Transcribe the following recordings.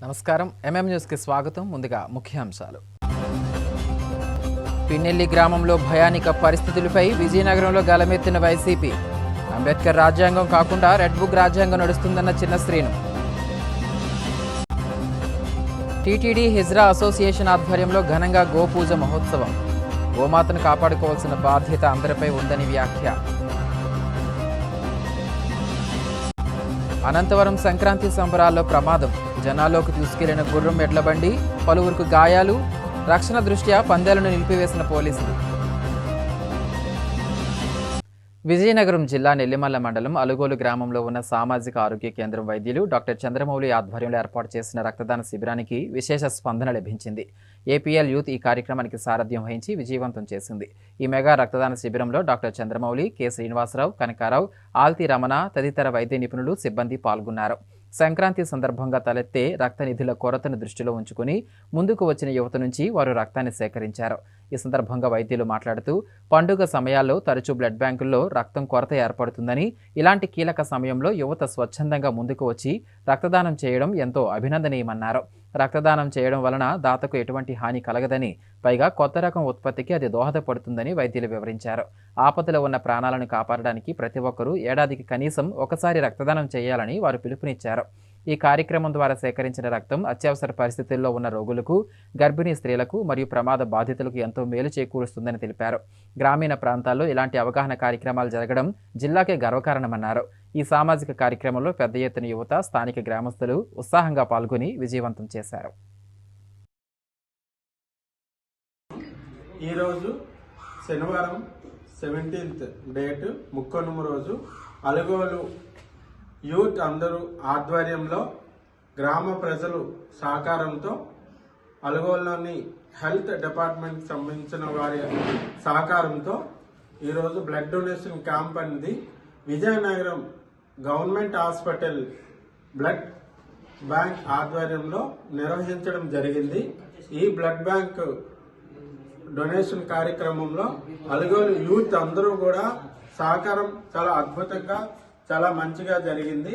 నమస్కారం MM news కి స్వాగతం. ముందుగా ముఖ్యాంశాలు. పిన్నెల్లి గ్రామంలో భయానిక పరిస్థితులపై విజయనగరంలో గలమెత్తిన వైసీపీ. అంబేద్కర్ రాజ్యాంగం కాకుండా రెడ్ బుక్ రాజ్యాంగం నడుస్తుందన్న చిన్న శ్రీను. టీటీడీ హిజ్రా అసోసియేషన్ ఆధ్వర్యంలో ఘనంగా గోపూజ మహోత్సవం. గోమాతను కాపాడుకోవాల్సిన బాధ్యత అందరిపై ఉందని వ్యాఖ్య. అనంతవరం సంక్రాంతి సంబరాల్లో ప్రమాదం. జనాల్లోకి తీసుకెళ్లిన గుర్రం ఎడ్లబండి, పలువురికి గాయాలు. రక్షణ దృష్ట్యా పందేలను నిలిపివేసిన పోలీసులు. విజయనగరం జిల్లా నెల్లిమల్ల మండలం అలుగోలు గ్రామంలో ఉన్న సామాజిక ఆరోగ్య కేంద్రం వైద్యులు డాక్టర్ చంద్రమౌళి ఆధ్వర్యంలో ఏర్పాటు చేసిన రక్తదాన శిబిరానికి విశేష స్పందన లభించింది. ఏపీఎల్ యూత్ ఈ కార్యక్రమానికి సారథ్యం వహించి విజయవంతం చేసింది. ఈ మెగా రక్తదాన శిబిరంలో డాక్టర్ చంద్రమౌళి, కె శ్రీనివాసరావు, కనకారావు, ఆల్తి రమణ తదితర వైద్య నిపుణులు, సిబ్బంది పాల్గొన్నారు. సంక్రాంతి సందర్భంగా తలెత్తే రక్త నిధుల కొరతను దృష్టిలో ఉంచుకుని ముందుకు వచ్చిన యువత నుంచి వారు రక్తాన్ని సేకరించారు. ఈ సందర్భంగా వైద్యులు మాట్లాడుతూ పండుగ సమయాల్లో తరచూ బ్లడ్ బ్యాంకుల్లో రక్తం కొరత ఏర్పడుతుందని, ఇలాంటి కీలక సమయంలో యువత స్వచ్ఛందంగా ముందుకు వచ్చి రక్తదానం చేయడం ఎంతో అభినందనీయమన్నారు. రక్తదానం చేయడం వలన దాతకు ఎటువంటి హాని కలగదని, పైగా కొత్త రకం ఉత్పత్తికి అది దోహదపడుతుందని వైద్యులు వివరించారు. ఆపదలో ఉన్న ప్రాణాలను కాపాడడానికి ప్రతి ఒక్కరూ ఏడాదికి కనీసం ఒకసారి రక్తదానం చేయాలని వారు పిలుపునిచ్చారు. ఈ కార్యక్రమం ద్వారా సేకరించిన రక్తం అత్యవసర పరిస్థితుల్లో ఉన్న రోగులకు, గర్భిణీ స్త్రీలకు మరియు ప్రమాద బాధితులకు ఎంతో మేలు చేకూరుస్తుందని తెలిపారు. గ్రామీణ ప్రాంతాల్లో ఇలాంటి అవగాహన కార్యక్రమాలు జరగడం జిల్లాకే గర్వకారణమన్నారు. ఈ సామాజిక కార్యక్రమంలో పెద్ద ఎత్తున యువత, స్థానిక గ్రామస్తులు ఉత్సాహంగా పాల్గొని విజయవంతం చేశారు. ఈరోజు శనివారం 17th డేట్ ముక్కనుమ రోజు అలుగోలు యూత్ అందరూ ఆధ్వర్యంలో గ్రామ ప్రజలు సహకారంతో అలుగోలులోని హెల్త్ డిపార్ట్మెంట్కి సంబంధించిన వారి సహకారంతో ఈరోజు బ్లడ్ డొనేషన్ క్యాంప్ అనేది Vizianagaram government hospital blood bank ఆధ్వర్యంలో నిర్వహించడం జరిగింది. ఈ బ్లడ్ బ్యాంక్ డొనేషన్ కార్యక్రమంలో అలుగోలు యూత్ అందరూ కూడా సహకారం చాలా అద్భుతంగా, చాలా మంచిగా జరిగింది.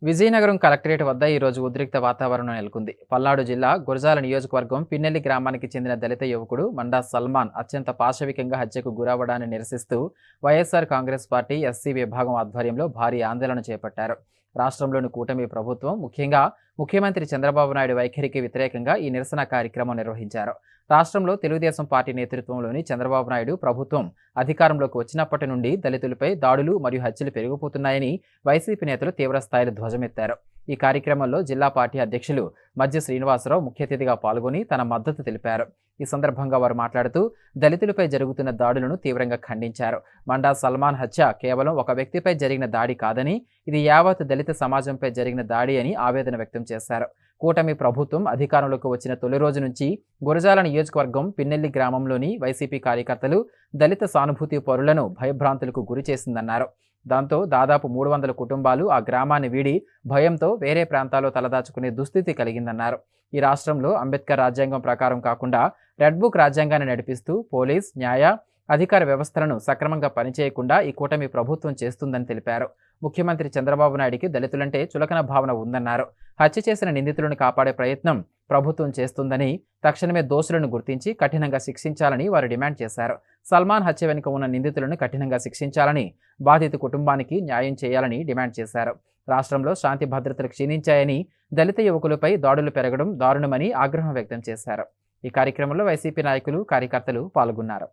విజయనగరం కలెక్టరేట్ వద్ద ఈరోజు ఉద్రిక్త వాతావరణం నెలకొంది. పల్నాడు జిల్లా గురజాల నియోజకవర్గం పిన్నెల్లి గ్రామానికి చెందిన దళిత యువకుడు మండా సల్మాన్ అత్యంత పాశవికంగా హత్యకు గురవ్వడాన్ని నిరసిస్తూ వైఎస్ఆర్ కాంగ్రెస్ పార్టీ ఎస్సీ విభాగం ఆధ్వర్యంలో భారీ ఆందోళన చేపట్టారు. రాష్ట్రంలోని కూటమి ప్రభుత్వం, ముఖ్యంగా ముఖ్యమంత్రి చంద్రబాబు నాయుడు వైఖరికి వ్యతిరేకంగా ఈ నిరసన కార్యక్రమం నిర్వహించారు. రాష్ట్రంలో తెలుగుదేశం పార్టీ నేతృత్వంలోని చంద్రబాబు నాయుడు ప్రభుత్వం అధికారంలోకి వచ్చినప్పటి నుండి దళితులపై దాడులు మరియు హత్యలు పెరిగిపోతున్నాయని వైసీపీ నేతలు తీవ్ర స్థాయిలో ధ్వజమెత్తారు. ఈ కార్యక్రమంలో జిల్లా పార్టీ అధ్యక్షులు మధ్య శ్రీనివాసరావు ముఖ్య అతిథిగా పాల్గొని తన మద్దతు తెలిపారు. ఈ సందర్భంగా వారు మాట్లాడుతూ దళితులపై జరుగుతున్న దాడులను తీవ్రంగా ఖండించారు. మండా సల్మాన్ హత్య కేవలం ఒక వ్యక్తిపై జరిగిన దాడి కాదని, ఇది యావత్ దళిత సమాజంపై జరిగిన దాడి అని ఆవేదన వ్యక్తం చేశారు. కూటమి ప్రభుత్వం అధికారంలోకి వచ్చిన తొలి రోజు నుంచి గురజాల నియోజకవర్గం పిన్నెల్లి గ్రామంలోని వైసీపీ కార్యకర్తలు దళిత సానుభూతి పరులను భయభ్రాంతులకు గురి చేసిందన్నారు. దాంతో దాదాపు 300 కుటుంబాలు ఆ గ్రామాన్ని వీడి భయంతో వేరే ప్రాంతాల్లో తలదాచుకునే దుస్థితి కలిగిందన్నారు. ఈ రాష్ట్రంలో అంబేద్కర్ రాజ్యాంగం ప్రకారం కాకుండా రెడ్ బుక్ రాజ్యాంగాన్ని నడిపిస్తూ పోలీస్, న్యాయ, అధికార వ్యవస్థలను సక్రమంగా పనిచేయకుండా ఈ కూటమి ప్రభుత్వం చేస్తుందని తెలిపారు. ముఖ్యమంత్రి చంద్రబాబు నాయుడికి దళితులంటే చులకన భావన ఉందన్నారు. హత్య చేసిన నిందితులను కాపాడే ప్రయత్నం ప్రభుత్వం చేస్తుందని, తక్షణమే దోషులను గుర్తించి కఠినంగా శిక్షించాలని వారు డిమాండ్ చేశారు. సల్మాన్ హత్య వెనుక ఉన్న నిందితులను కఠినంగా శిక్షించాలని, బాధిత కుటుంబానికి న్యాయం చేయాలని డిమాండ్ చేశారు. రాష్ట్రంలో శాంతి భద్రతలు క్షీణించాయని, దళిత యువకులపై దాడులు పెరగడం దారుణమని ఆగ్రహం వ్యక్తం చేశారు. ఈ కార్యక్రమంలో వైసీపీ నాయకులు, కార్యకర్తలు పాల్గొన్నారు.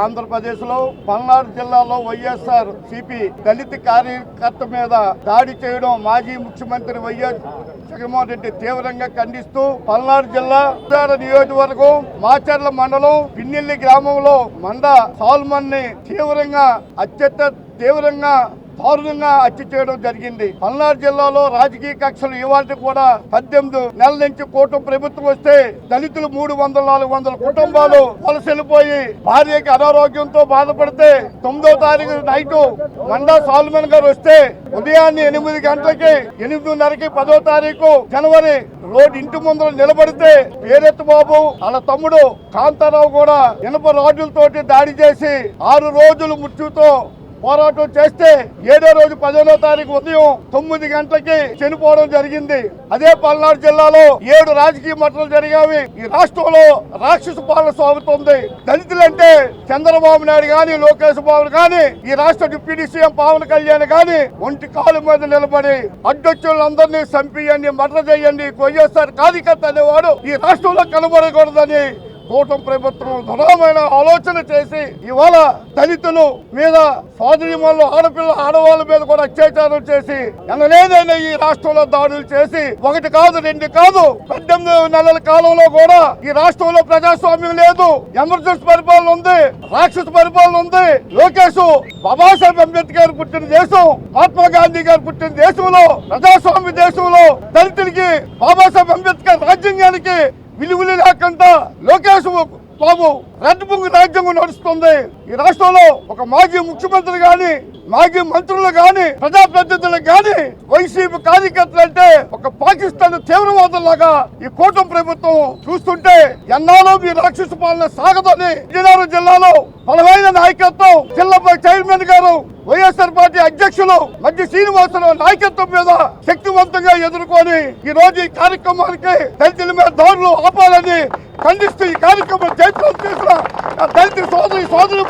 ఆంధ్రప్రదేశ్లో పల్నాడు జిల్లాలో వైఎస్ఆర్ సిపి దళిత కార్యకర్త మీద దాడి చేయడం మాజీ ముఖ్యమంత్రి వైఎస్ జగన్మోహన్ రెడ్డి తీవ్రంగా ఖండిస్తూ పల్నాడు జిల్లా నియోజకవర్గం మాచర్ల మండలం పిన్నెల్లి గ్రామంలో మండా సాల్మన్ ని అత్యంత తీవ్రంగా దారుణంగా హత్య చేయడం జరిగింది. పల్నాడు జిల్లాలో రాజకీయ కక్షలు ఇవాళ కూడా 18 నెలల నుంచి కూటమి ప్రభుత్వం వస్తే దళితులు 300-400 కుటుంబాలు వలసెళ్ళిపోయి భార్యకి అనారోగ్యంతో బాధపడితే 9వ తారీఖు నైటు మండా సాల్మన్ గారు వస్తే ఉదయాన్నే 8 గంటలకి 8:30కి 10వ తారీఖు జనవరి రోడ్ ఇంటి ముందర నిలబడితే పేరెత్తు బాబు వాళ్ళ తమ్ముడు కాంతారావు కూడా ఇనుప రాడ్లతోటి దాడి చేసి 6 రోజులు మృత్యుతో పోరాటం చేస్తే 7వ రోజు 10వ తారీఖు ఉదయం 9 గంటలకి చనిపోవడం జరిగింది. అదే పల్నాడు జిల్లాలో 7 రాజకీయ మరణాలు జరిగాయి. ఈ రాష్ట్రంలో రాక్షస పాలన సాగుతుంది. దళితులంటే చంద్రబాబు నాయుడు గాని, లోకేష్ బాబు గాని, ఈ రాష్ట్ర డిప్యూటీ సీఎం పవన్ కళ్యాణ్ గాని ఒంటి కాలు మీద నిలబడి అడ్డొచ్చులందరినీ చంపియండి, మర్డర్ చేయండి, వైఎస్ఆర్ కార్యకర్త అనేవాడు ఈ రాష్ట్రంలో కనబడకూడదని కూటమి ప్రభుత్వం దృఢమైన ఆలోచన చేసి ఇవాళ దళితులు మీద, సోదరిమణులు, ఆడవాళ్ళ మీద కూడా అత్యాచారం చేసి ఎనలేదైనా ఈ రాష్ట్రంలో దాడులు చేసి 1 కాదు 2 కాదు 18 నెలల కాలంలో కూడా ఈ రాష్ట్రంలో ప్రజాస్వామ్యం లేదు. ఎమర్జెన్సీ పరిపాలన ఉంది, రాక్షస పరిపాలన ఉంది. లోకేష్ బాబాసాహెబ్ అంబేద్కర్ పుట్టిన దేశం, మహాత్మా గాంధీ గారు పుట్టిన దేశంలో, ప్రజాస్వామ్య దేశంలో దళితులకి బాబాసాహెబ్ అంబేద్కర్ రాజ్యాంగానికి విలువలు లేకుండా లోకేష్ బాబు రెడ్ బుక్ రాజ్యాంగం నడుస్తుంది. ఈ రాష్ట్రంలో ఒక మాజీ ముఖ్యమంత్రి గాని, మాజీ మంత్రులు గాని, ప్రజాప్రతినిధులకు గాని వైసీపీ కార్యకర్తలు అంటే ఒక పాకిస్తాన్ తీవ్రవాదులాగా ఈ కూటమి ప్రభుత్వం చూస్తుంటే ఎన్నాలో మీ రాక్షస పాలన సాగదని విజయనగరం జిల్లాలో బలమైన నాయకత్వం, జిల్లా చైర్మన్ గారు, వైఎస్ఆర్ పార్టీ అధ్యక్షులు మధ్య శ్రీనివాసరావు నాయకత్వం మీద శక్తివంతంగా ఎదుర్కొని ఈ రోజు ఈ కార్యక్రమానికి దళితుల మీద దాడులు ఆపాలని ఖండిస్తూ ఈ కార్యక్రమం జయప్రదం చేసిన దళిత సోదరి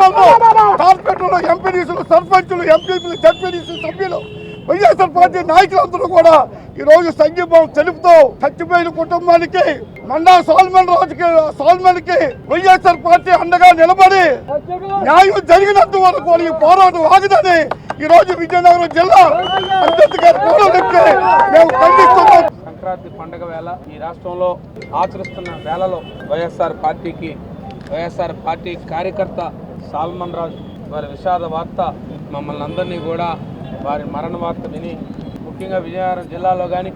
కార్పొరేటర్లు, ఎంపీడీసీలు, సర్పంచులు, ఎంపీలు, జడ్పీడీసీ సభ్యులు, వైఎస్ఆర్ పార్టీ నాయకులందరూ కూడా ఈ రోజు సంఘీభావం తెలుపుతూ చచ్చిపోయిన కుటుంబానికి, మండా సాల్మన్ కి వైఎస్ఆర్ పార్టీ అండగా నిలబడి న్యాయం జరిగినంత వరకు ఈ పోరాటం ఆగదని ఈ రోజు విజయనగరం జిల్లా అంబేద్కర్ కోడలికి మేము ఖండిస్తున్నాం. సంక్రాంతి పండుగ వేళ ఈ రాష్ట్రంలో ఆచరిస్తున్న వేళలో వైఎస్ఆర్ పార్టీ కార్యకర్త సాల్మన్ రాజు వారి విషాద వార్త మమ్మల్ని అందరినీ కూడా వారి మరణ వార్త విని, ముఖ్యంగా విజయనగరం జిల్లాలో కానీ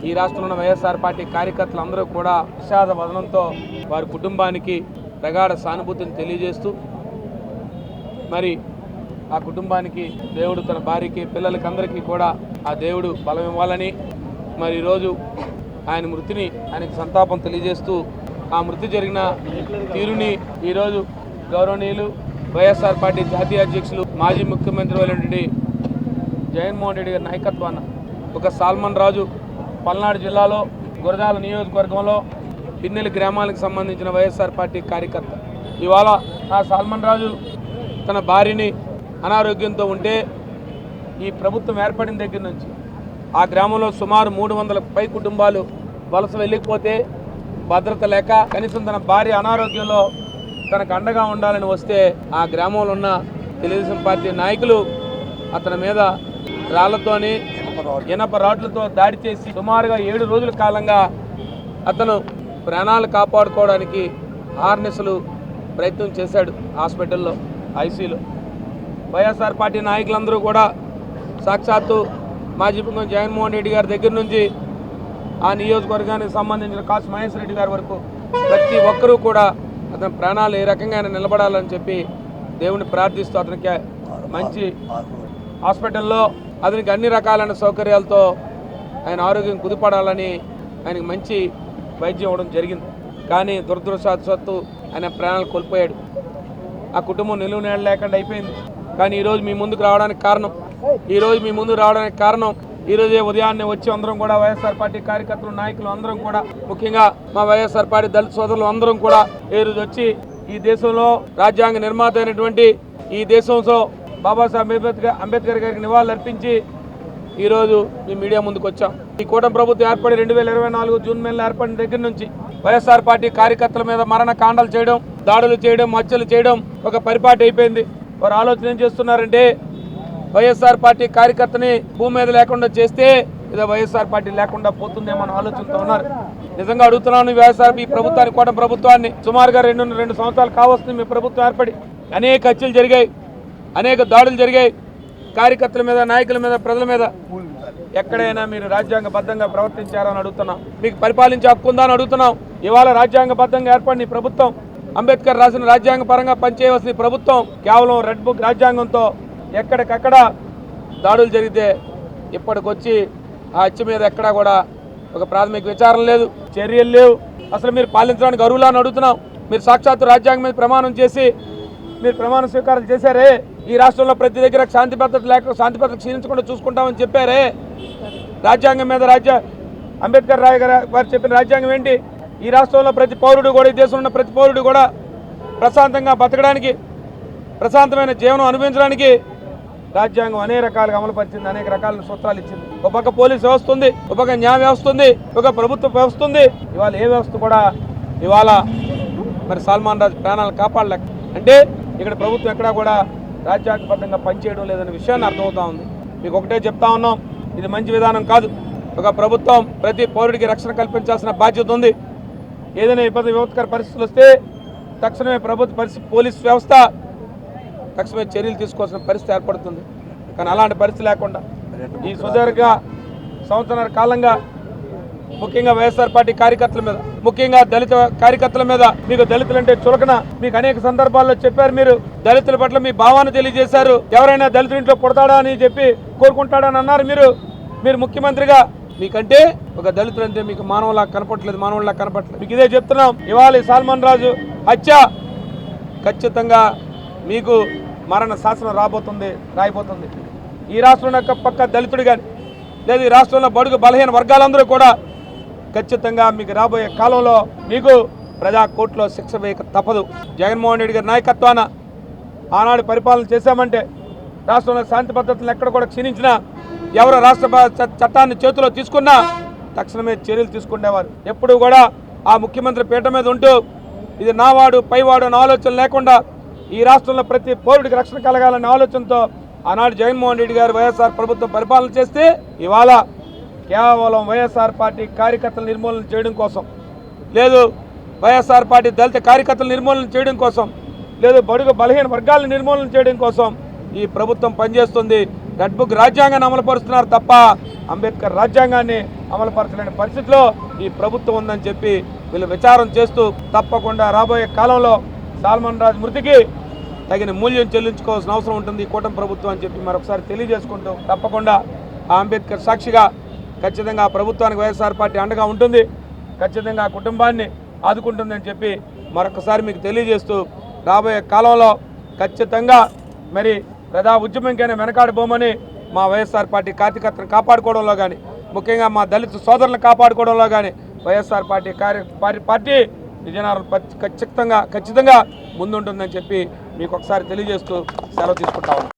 ఈ రాష్ట్రంలో వైఎస్ఆర్ పార్టీ కార్యకర్తలందరూ కూడా విషాద వదనంతో వారి కుటుంబానికి ప్రగాఢ సానుభూతిని తెలియజేస్తూ, మరి ఆ కుటుంబానికి దేవుడు తన భార్యకి, పిల్లలకి అందరికీ కూడా ఆ దేవుడు బలం ఇవ్వాలని, మరి ఈరోజు ఆయన మృతిని ఆయనకు సంతాపం తెలియజేస్తూ, ఆ మృతి జరిగిన తీరుని ఈరోజు గౌరవనీయులు వైఎస్ఆర్ పార్టీ జాతీయ అధ్యక్షులు, మాజీ ముఖ్యమంత్రి అయినటువంటి జగన్మోహన్ రెడ్డి గారి నాయకత్వాన ఒక సాల్మన్ రాజు పల్నాడు జిల్లాలో గురజాల నియోజకవర్గంలో పిన్నెల్లి గ్రామాలకు సంబంధించిన వైఎస్ఆర్ పార్టీ కార్యకర్త. ఇవాళ ఆ సాల్మన్ రాజు తన భార్యని అనారోగ్యంతో ఉంటే ఈ ప్రభుత్వం ఏర్పడిన దగ్గర నుంచి ఆ గ్రామంలో సుమారు 300 పై కుటుంబాలు వలస వెళ్ళిపోతే భద్రత లేక కనీసం తన భార్య అనారోగ్యంలో తనకు అండగా ఉండాలని వస్తే ఆ గ్రామంలో ఉన్న తెలుగుదేశం పార్టీ నాయకులు అతని మీద రాళ్లతోని, ఇనప రాడ్లతో దాడి చేసి సుమారుగా 7 రోజుల కాలంగా అతను ప్రాణాలు కాపాడుకోవడానికి ఆర్నెస్లు ప్రయత్నం చేశాడు. హాస్పిటల్లో, ఐసీలో వైఎస్ఆర్ పార్టీ నాయకులందరూ కూడా సాక్షాత్తు మాజీ ముఖ్యమంత్రి జగన్మోహన్ రెడ్డి గారి దగ్గర నుంచి ఆ నియోజకవర్గానికి సంబంధించిన కాసు మహేశ్వర రెడ్డి గారి వరకు ప్రతి ఒక్కరూ కూడా అతని ప్రాణాలు ఏ రకంగా నిలబడాలని చెప్పి దేవుని ప్రార్థిస్తూ అతనికి మంచి హాస్పిటల్లో అతనికి అన్ని రకాలైన సౌకర్యాలతో ఆయన ఆరోగ్యం కుదిపడాలని ఆయనకు మంచి వైద్యం ఇవ్వడం జరిగింది. కానీ దురదృష్టవశాత్తు ఆయన ప్రాణాలు కోల్పోయాడు. ఆ కుటుంబం నిలువు నేల లేకుండా అయిపోయింది. కానీ ఈరోజు మీ ముందుకు రావడానికి కారణం ఈరోజే ఉదయాన్నే వచ్చి అందరం కూడా వైఎస్ఆర్ పార్టీ కార్యకర్తలు, నాయకులు అందరం కూడా, ముఖ్యంగా మా వైఎస్ఆర్ పార్టీ దళిత సోదరులు అందరం కూడా ఈ రోజు వచ్చి ఈ దేశంలో రాజ్యాంగ నిర్మాత అయినటువంటి ఈ దేశంలో బాబాసాహెబ్ అంబేద్కర్ గారికి నివాళులు అర్పించి ఈరోజు మీ మీడియా ముందుకు వచ్చాం. ఈ కూటమి ప్రభుత్వం ఏర్పడి 2024 జూన్ నెలలో ఏర్పడిన దగ్గర నుంచి వైఎస్ఆర్ పార్టీ కార్యకర్తల మీద మరణ కాండాలు చేయడం, దాడులు చేయడం, హత్యలు చేయడం ఒక పరిపాటి అయిపోయింది. వారు ఆలోచన ఏం చేస్తున్నారంటే వైఎస్ఆర్ పార్టీ కార్యకర్తని భూమి మీద లేకుండా చేస్తే ఇదే వైఎస్ఆర్ పార్టీ లేకుండా పోతుందేమో ఆలోచనతో ఉన్నారు. నిజంగా అడుగుతున్నాను, ఈ ప్రభుత్వాన్ని, కూటమి ప్రభుత్వాన్ని సుమారుగా 2 సంవత్సరాలు కావస్తుంది మీ ప్రభుత్వం ఏర్పడి. అనేక హత్యలు జరిగాయి, అనేక దాడులు జరిగాయి కార్యకర్తల మీద, నాయకుల మీద, ప్రజల మీద. ఎక్కడైనా మీరు రాజ్యాంగబద్ధంగా ప్రవర్తించారని అడుగుతున్నాం. మీకు పరిపాలించే హక్కు ఉందా అని అడుగుతున్నాం. ఇవాళ రాజ్యాంగబద్ధంగా ఏర్పడిన ప్రభుత్వం, అంబేద్కర్ రాసిన రాజ్యాంగ పరంగా పనిచేయవలసిన ప్రభుత్వం కేవలం రెడ్ బుక్ రాజ్యాంగంతో ఎక్కడికక్కడ దాడులు జరిగితే ఇప్పటికొచ్చి ఆ హత్య మీద ఎక్కడా కూడా ఒక ప్రాథమిక విచారణ లేదు, చర్యలు లేవు. అసలు మీరు పాలించడానికి అర్హులా అని అడుగుతున్నాం. మీరు సాక్షాత్తు రాజ్యాంగం మీద ప్రమాణం చేసి మీరు ప్రమాణ స్వీకారం చేశారే, ఈ రాష్ట్రంలో ప్రతి దగ్గర శాంతి భద్రత క్షీణించకుండా చూసుకుంటామని చెప్పారే. రాజ్యాంగం మీద అంబేద్కర్ రాయ్ వారు చెప్పిన రాజ్యాంగం ఏంటి? ఈ రాష్ట్రంలో ప్రతి పౌరుడు కూడా, ఈ దేశంలో ఉన్న ప్రతి పౌరుడు కూడా ప్రశాంతంగా బతకడానికి, ప్రశాంతమైన జీవనం అనుభవించడానికి రాజ్యాంగం అనేక రకాలుగా అమలుపరిచింది, అనేక రకాల సూత్రాలు ఇచ్చింది. ఒక పక్క పోలీస్ వ్యవస్థ ఉంది, ఒక పక్క న్యాయ వ్యవస్థ ఉంది, ఒక ప్రభుత్వ వ్యవస్థ ఉంది. ఇవాళ ఏ వ్యవస్థ కూడా ఇవాళ మరి సల్మాన్ రాజు ప్రాణాలను కాపాడలేక, అంటే ఇక్కడ ప్రభుత్వం ఎక్కడా కూడా రాజ్యాంగబద్ధంగా పనిచేయడం లేదనే విషయాన్ని అర్థమవుతా ఉంది. మీకు ఒకటే చెప్తా ఉన్నాం, ఇది మంచి విధానం కాదు. ఒక ప్రభుత్వం ప్రతి పౌరుడికి రక్షణ కల్పించాల్సిన బాధ్యత ఉంది. ఏదైనా విపత్కర పరిస్థితులు వస్తే తక్షణమే పోలీస్ వ్యవస్థ తక్షణమే చర్యలు తీసుకోవాల్సిన పరిస్థితి ఏర్పడుతుంది. కానీ అలాంటి పరిస్థితి లేకుండా ఈ సుదీర్ఘ సంవత్సరాల కాలంగా ముఖ్యంగా వైఎస్ఆర్ పార్టీ కార్యకర్తల మీద, ముఖ్యంగా దళిత కార్యకర్తల మీద, మీకు దళితులంటే చులకన, మీకు అనేక సందర్భాల్లో చెప్పారు. మీరు దళితుల పట్ల మీ భావాన్ని తెలియజేశారు. ఎవరైనా దళితుల ఇంట్లో పుడతాడా అని చెప్పి కోరుకుంటాడని అన్నారు. మీరు ముఖ్యమంత్రిగా మీకంటే ఒక దళితులంటే మీకు మానవులా కనపట్లేదు. మీకు ఇదే చెప్తున్నాం. ఇవాళ సల్మాన్ రాజు హత్య ఖచ్చితంగా మీకు మరణ శాసనం రాయిపోతుంది. ఈ రాష్ట్రంలో పక్క దళితుడు కానీ, లేదు ఈ రాష్ట్రంలో బడుగు బలహీన వర్గాలందరూ కూడా ఖచ్చితంగా మీకు రాబోయే కాలంలో మీకు ప్రజా కోర్టులో శిక్ష వేయక తప్పదు. జగన్మోహన్ రెడ్డి గారి నాయకత్వాన ఆనాడు పరిపాలన చేశామంటే రాష్ట్రంలో శాంతి భద్రతలు ఎక్కడ కూడా క్షీణించినా, ఎవరు రాష్ట్ర చట్టాన్ని చేతిలో తీసుకున్నా తక్షణమే చర్యలు తీసుకునేవారు. ఎప్పుడు కూడా ఆ ముఖ్యమంత్రి పీఠ మీద ఉంటూ ఇది నావాడు పైవాడు అనే ఆలోచన లేకుండా ఈ రాష్ట్రంలో ప్రతి పౌరుడికి రక్షణ కలగాలనే ఆలోచనతో ఆనాడు జగన్మోహన్ రెడ్డి గారు వైఎస్ఆర్ ప్రభుత్వం పరిపాలన చేస్తే ఇవాళ కేవలం వైఎస్ఆర్ పార్టీ కార్యకర్తల నిర్మూలన చేయడం కోసం, లేదు వైఎస్ఆర్ పార్టీ దళిత కార్యకర్తల నిర్మూలన చేయడం కోసం, లేదు బడుగు బలహీన వర్గాలను నిర్మూలన చేయడం కోసం ఈ ప్రభుత్వం పనిచేస్తుంది. రెడ్ బుక్ రాజ్యాంగాన్ని అమలుపరుస్తున్నారు తప్ప అంబేద్కర్ రాజ్యాంగాన్ని అమలుపరచలేని పరిస్థితిలో ఈ ప్రభుత్వం ఉందని చెప్పి వీళ్ళు విచారం చేస్తూ తప్పకుండా రాబోయే కాలంలో సల్మాన్ రాజు మృతికి తగిన మూల్యం చెల్లించుకోవాల్సిన అవసరం ఉంటుంది ఈ కూటమి ప్రభుత్వం అని చెప్పి మరొకసారి తెలియజేసుకుంటూ, తప్పకుండా ఆ అంబేద్కర్ సాక్షిగా ఖచ్చితంగా ప్రభుత్వానికి వైఎస్ఆర్ పార్టీ అండగా ఉంటుంది, ఖచ్చితంగా ఆ కుటుంబాన్ని ఆదుకుంటుందని చెప్పి మరొకసారి మీకు తెలియజేస్తూ, రాబోయే కాలంలో ఖచ్చితంగా మరి ప్రజా ఉద్యమంకైనా వెనకాడిపోమని మా వైఎస్ఆర్ పార్టీ కార్యకర్తలను కాపాడుకోవడంలో కానీ, ముఖ్యంగా మా దళిత సోదరులను కాపాడుకోవడంలో కానీ వైఎస్ఆర్ పార్టీ విజయనగరం ఖచ్చితంగా ముందుంటుందని చెప్పి మీకు ఒకసారి తెలియజేస్తూ సెలవు తీసుకుంటా ఉన్నాం.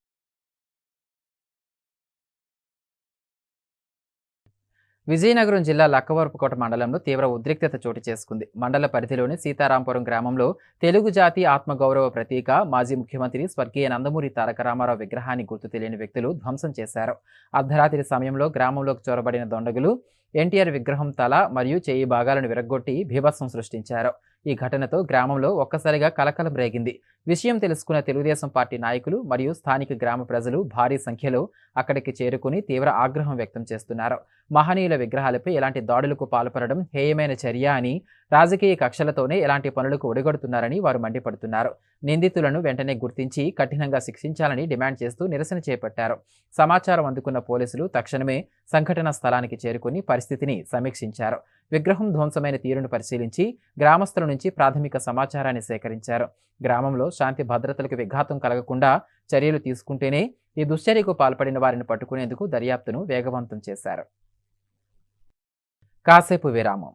విజయనగరం జిల్లా లక్కవరపుకోట మండలంలో తీవ్ర ఉద్రిక్తత చోటు చేసుకుంది. మండల పరిధిలోని సీతారాంపురం గ్రామంలో తెలుగు జాతి ఆత్మగౌరవ ప్రతీక మాజీ ముఖ్యమంత్రి స్వర్గీయ నందమూరి తారక రామారావు విగ్రహాన్ని గుర్తు తెలియని వ్యక్తులు ధ్వంసం చేశారు. అర్ధరాత్రి సమయంలో గ్రామంలోకి చొరబడిన దొండగులు ఎన్టీఆర్ విగ్రహం తల మరియు చేయి భాగాలను విరగ్గొట్టి బీభత్సం సృష్టించారు. ఈ ఘటనతో గ్రామంలో ఒక్కసారిగా కలకలం రేగింది. విషయం తెలుసుకున్న తెలుగుదేశం పార్టీ నాయకులు మరియు స్థానిక గ్రామ ప్రజలు భారీ సంఖ్యలో అక్కడికి చేరుకుని తీవ్ర ఆగ్రహం వ్యక్తం చేస్తున్నారు. మహనీయుల విగ్రహాలపై ఎలాంటి దాడులకు పాల్పడడం హేయమైన చర్య అని, రాజకీయ కక్షలతోనే ఎలాంటి పనులకు ఒడిగొడుతున్నారని వారు మండిపడుతున్నారు. నిందితులను వెంటనే గుర్తించి కఠినంగా శిక్షించాలని డిమాండ్ చేస్తూ నిరసన చేపట్టారు. సమాచారం అందుకున్న పోలీసులు తక్షణమే సంఘటనా స్థలానికి చేరుకుని పరిస్థితిని సమీక్షించారు. విగ్రహం ధ్వంసమైన తీరును పరిశీలించి గ్రామస్తుల నుంచి ప్రాథమిక సమాచారాన్ని సేకరించారు. గ్రామంలో శాంతి భద్రతలకు విఘాతం కలగకుండా చర్యలు తీసుకుంటేనే ఈ దుశ్చర్యకు పాల్పడిన వారిని పట్టుకునేందుకు దర్యాప్తును వేగవంతం చేశారు. కాసేపు విరామం.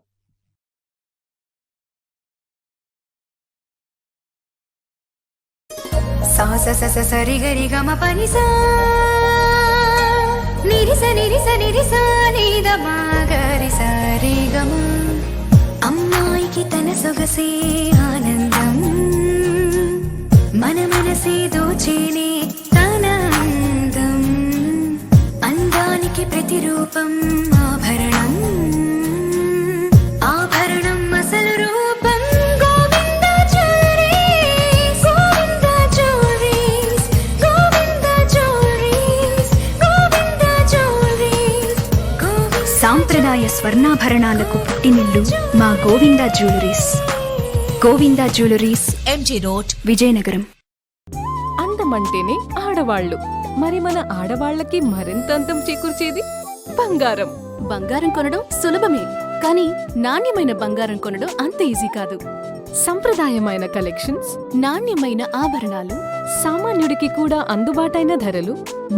అమ్మాయికి తన సొగసే ఆనందం, మన మనసే దోచేనే తన అందం, అందానికి ప్రతిరూపం ఆభరణం, ఆభరణం అసలు రూపం Govinda jewelleries, Govinda jewelleries, Govinda jewelleries, Govinda jewelleries. సాంప్రదాయ స్వర్ణాభరణాలకు పుట్టినిల్లు మా Govinda jewelleries. Govinda jewelleries, MG road, Vizianagaram. అందమంటేనే ఆడవాళ్లు, మరి మన ఆడవాళ్లకి మరింత అందం చేకూర్చేది బంగారం. బంగారం కొనడం సులభమే, కానీ నాణ్యమైన బంగారం కొనడం అంత ఈజీ కాదు. సంప్రదాయమైన కలెక్షన్స్, నాణ్యమైన ఆభరణాలు, సామాన్యుడికి కూడా అందుబాటైన ధరలు,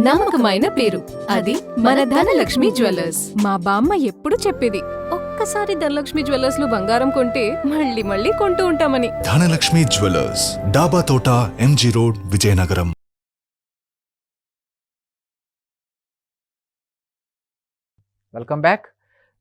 నమ్మకమైన పేరు, అది మన ధనలక్ష్మి జ్యువెలర్స్. మా బామ్మ ఎప్పుడు చెప్పేది, ఒక్కసారి ధనలక్ష్మి జ్యువెలర్స్ లో బంగారం కొంటే మళ్ళీ మళ్ళీ కొంటూ ఉంటామని. ధనలక్ష్మి జ్యువెలర్స్, డాబా తోట, MG road, Vizianagaram. Welcome back.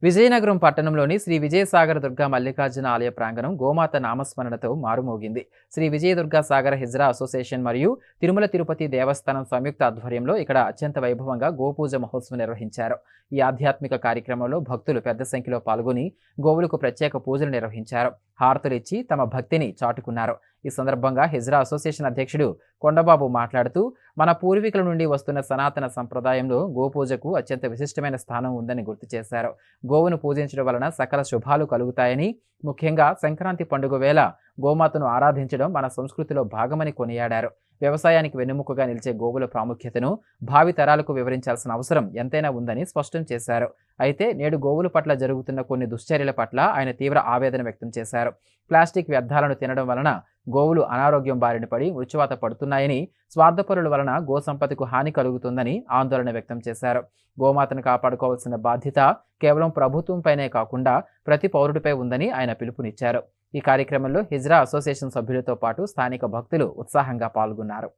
Vizianagaram పట్టణంలోని శ్రీ విజయసాగర దుర్గా మల్లికార్జున ఆలయ ప్రాంగణం గోమాత నామస్మరణతో మారుమోగింది. శ్రీ విజయదుర్గా సాగర హిజ్రా అసోసియేషన్ మరియు తిరుమల తిరుపతి దేవస్థానం సంయుక్త ఆధ్వర్యంలో ఇక్కడ అత్యంత వైభవంగా గోపూజ మహోత్సవం నిర్వహించారు. ఈ ఆధ్యాత్మిక కార్యక్రమంలో భక్తులు పెద్ద సంఖ్యలో పాల్గొని గోవులకు ప్రత్యేక పూజలు నిర్వహించారు. హారతులు ఇచ్చి తమ భక్తిని చాటుకున్నారు. ఈ సందర్భంగా హిజ్రా అసోసియేషన్ అధ్యక్షుడు కొండబాబు మాట్లాడుతూ, మన పూర్వీకుల నుండి వస్తున్న సనాతన సంప్రదాయంలో గోపూజకు అత్యంత విశిష్టమైన స్థానం ఉందని గుర్తు చేశారు. గోవును పూజించడం వలన సకల శుభాలు కలుగుతాయని, ముఖ్యంగా సంక్రాంతి పండుగ వేళ గోమాతను ఆరాధించడం మన సంస్కృతిలో భాగమని కొనియాడారు. వ్యవసాయానికి వెన్నెముకగా నిలిచే గోవుల ప్రాముఖ్యతను భావి తరాలకు వివరించాల్సిన అవసరం ఎంతైనా ఉందని స్పష్టం చేశారు. అయితే నేడు గోవుల పట్ల జరుగుతున్న కొన్ని దుశ్చర్యల పట్ల ఆయన తీవ్ర ఆవేదన వ్యక్తం చేశారు. ప్లాస్టిక్ వ్యర్థాలను తినడం వలన గోవులు అనారోగ్యం బారిన పడి మృత్యువాత పడుతున్నాయని, స్వార్థపరుల వలన గో సంపదకు హాని కలుగుతుందని ఆందోళన వ్యక్తం చేశారు. గోమాతను కాపాడుకోవాల్సిన బాధ్యత కేవలం ప్రభుత్వంపైనే కాకుండా ప్రతి పౌరుడిపై ఉందని ఆయన పిలుపునిచ్చారు. ఈ కార్యక్రమంలో హిజ్రా అసోసియేషన్ సభ్యులతో పాటు స్థానిక భక్తులు ఉత్సాహంగా పాల్గొన్నారు.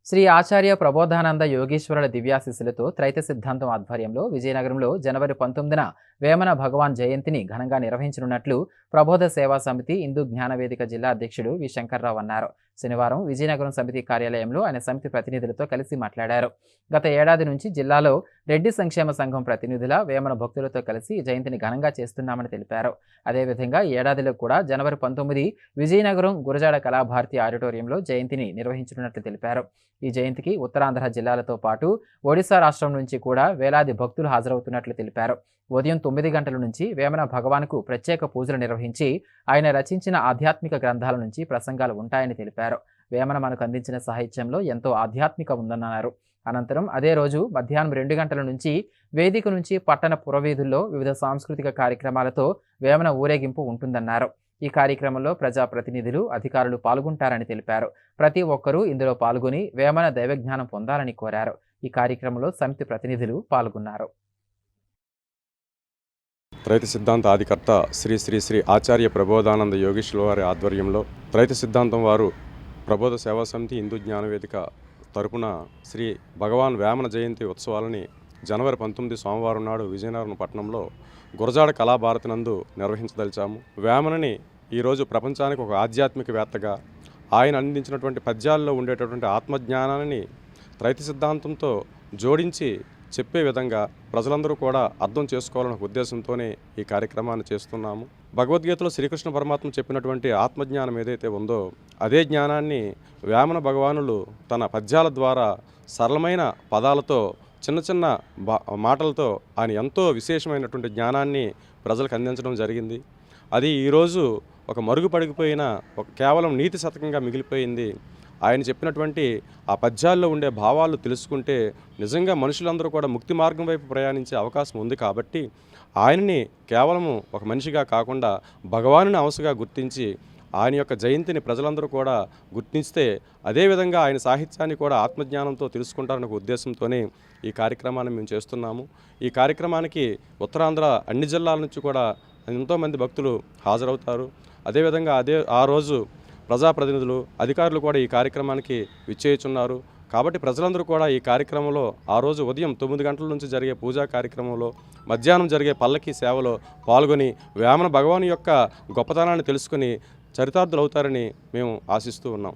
శ్రీ ఆచార్య ప్రబోధానంద యోగీశ్వరుల దివ్యాశిస్సులతో త్రైత సిద్ధాంతం ఆధ్వర్యంలో విజయనగరంలో జనవరి 19న వేమన భగవాన్ జయంతిని ఘనంగా నిర్వహించనున్నట్లు ప్రబోధ సేవా సమితి హిందూ జ్ఞానవేదిక జిల్లా అధ్యక్షుడు వి శంకర్రావు అన్నారు. శనివారం విజయనగరం సమితి కార్యాలయంలో ఆయన సమితి ప్రతినిధులతో కలిసి మాట్లాడారు. గత ఏడాది నుంచి జిల్లాలో రెడ్డి సంక్షేమ సంఘం ప్రతినిధుల వేమన భక్తులతో కలిసి జయంతిని ఘనంగా చేస్తున్నామని తెలిపారు. అదేవిధంగా ఈ ఏడాదిలో కూడా జనవరి 19 విజయనగరం గురజాడ కళాభారతి ఆడిటోరియంలో జయంతిని నిర్వహించనున్నట్లు తెలిపారు. ఈ జయంతికి ఉత్తరాంధ్ర జిల్లాలతో పాటు ఒడిశా రాష్ట్రం నుంచి కూడా వేలాది భక్తులు హాజరవుతున్నట్లు తెలిపారు. ఉదయం 9 గంటల నుంచి వేమన భగవాన్కు ప్రత్యేక పూజలు నిర్వహించి ఆయన రచించిన ఆధ్యాత్మిక గ్రంథాల నుంచి ప్రసంగాలు ఉంటాయని తెలిపారు. వేమన మనకు అందించిన సాహిత్యంలో ఎంతో ఆధ్యాత్మిక ఉందన్నారు. అనంతరం అదే రోజు మధ్యాహ్నం 2 గంటల నుంచి వేదిక నుంచి పట్టణ పురవీధుల్లో వివిధ సాంస్కృతిక కార్యక్రమాలతో వేమన ఊరేగింపు ఉంటుందన్నారు. ఈ కార్యక్రమంలో ప్రజాప్రతినిధులు, అధికారులు పాల్గొంటారని తెలిపారు. ప్రతి ఒక్కరూ ఇందులో పాల్గొని వేమన దైవజ్ఞానం పొందాలని కోరారు. ఈ కార్యక్రమంలో సమితి ప్రతినిధులు పాల్గొన్నారు. త్రైత సిద్ధాంత ఆదికర్త శ్రీ శ్రీ శ్రీ ఆచార్య ప్రబోధానంద యోగీశ్వరుల వారి ఆధ్వర్యంలో త్రైత సిద్ధాంతం వారు ప్రబోధ సేవా సమితి హిందూ జ్ఞానవేదిక తరపున శ్రీ భగవాన్ వేమన జయంతి ఉత్సవాలని జనవరి 19 సోమవారం నాడు విజయనగరం పట్టణంలో గురజాడ కళాభారతి నందు నిర్వహించదలిచాము. వేమనని ఈరోజు ప్రపంచానికి ఒక ఆధ్యాత్మికవేత్తగా, ఆయన అందించినటువంటి పద్యాల్లో ఉండేటటువంటి ఆత్మజ్ఞానాన్ని త్రైత సిద్ధాంతంతో జోడించి చెప్పే విధంగా ప్రజలందరూ కూడా అర్థం చేసుకోవాలనే ఉద్దేశంతోనే ఈ కార్యక్రమాన్ని చేస్తున్నాము. భగవద్గీతలో శ్రీకృష్ణ పరమాత్మ చెప్పినటువంటి ఆత్మజ్ఞానం ఏదైతే ఉందో అదే జ్ఞానాన్ని వేమన భగవానులు తన పద్యాల ద్వారా సరళమైన పదాలతో, చిన్న చిన్న మాటలతో ఆయన ఎంతో విశేషమైనటువంటి జ్ఞానాన్ని ప్రజలకు అందించడం జరిగింది. అది ఈరోజు ఒక మరుగుపడిపోయిన కేవలం నీతి శతకంగా మిగిలిపోయింది. ఆయన చెప్పినటువంటి ఆ పద్యాల్లో ఉండే భావాలు తెలుసుకుంటే నిజంగా మనుషులందరూ కూడా ముక్తి మార్గం వైపు ప్రయాణించే అవకాశం ఉంది. కాబట్టి ఆయనని కేవలము ఒక మనిషిగా కాకుండా భగవానుని అంశగా గుర్తించి ఆయన యొక్క జయంతిని ప్రజలందరూ కూడా గుర్తిస్తే అదేవిధంగా ఆయన సాహిత్యాన్ని కూడా ఆత్మజ్ఞానంతో తెలుసుకుంటారనే ఉద్దేశంతోనే ఈ కార్యక్రమాన్ని మేము చేస్తున్నాము. ఈ కార్యక్రమానికి ఉత్తరాంధ్ర అన్ని జిల్లాల నుంచి కూడా ఎంతోమంది భక్తులు హాజరవుతారు. అదేవిధంగా ఆ రోజు ప్రజాప్రతినిధులు, అధికారులు కూడా ఈ కార్యక్రమానికి విచ్చేయుచున్నారు. కాబట్టి ప్రజలందరూ కూడా ఈ కార్యక్రమంలో ఆ రోజు ఉదయం 9 గంటల నుంచి జరిగే పూజా కార్యక్రమంలో, మధ్యాహ్నం జరిగే పల్లకి సేవలో పాల్గొని వేమన భగవాను యొక్క గొప్పతనాన్ని తెలుసుకుని చరితార్థులు అవుతారని మేము ఆశిస్తూ ఉన్నాం.